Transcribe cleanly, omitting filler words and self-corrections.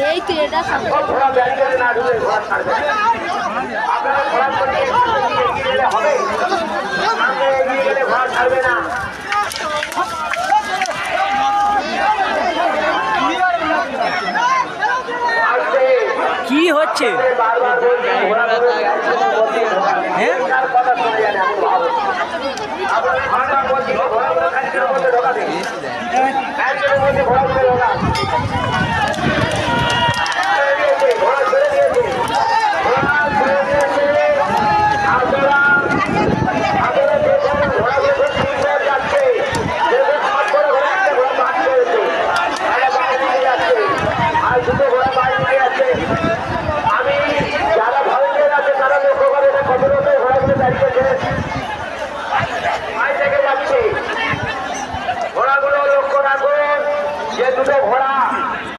এই তো এটা ঘোড়া ব্যারিকেডে না ঢুকে ঘোড়া ছাড়বে আপনারা ঘোড়া করতে এগিয়ে গেলে হবে সামনে এগিয়ে গেলে ঘোড়া ছাড়বে না কি হচ্ছে বারবার বলছি ঘোড়া হ্যাঁ কথা শোনা যায় না আপনাদের বারবার বলছি ঘোড়াগুলো ব্যারিকেডের মধ্যে ঢোকাবে ব্যারিকেডের মধ্যে ঘোড়াগুলো ঢোকা আমি যারা ভলেন্টিয়ার আছে তারা লক্ষ্য করে কত লোকের ঘোড়াগুলো দাঁড়িয়ে